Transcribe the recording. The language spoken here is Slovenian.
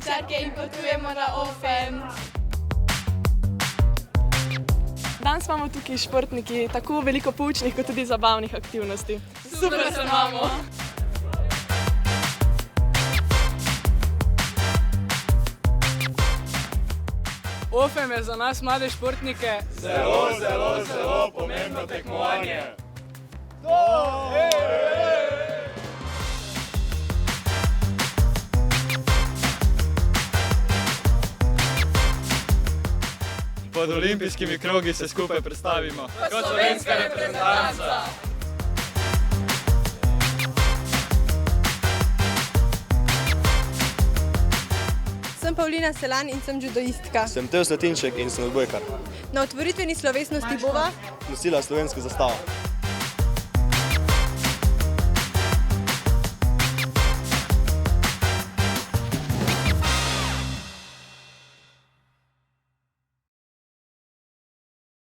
smučarke in potujemo na OFEM. Danes imamo tukaj športniki tako veliko poučnih kot tudi zabavnih aktivnosti. Super se imamo! OFEM je za nas mlade športnike zelo pomembno tekmovanje. Pod olimpijskimi krogi se skupaj predstavimo kot slovenska reprezentanca. Sem Pavlina Selan in sem judoistka. Sem Teo Slatinšek in sem odbojkar. Na otvoritveni slovesnosti bova nosila slovensko zastavo.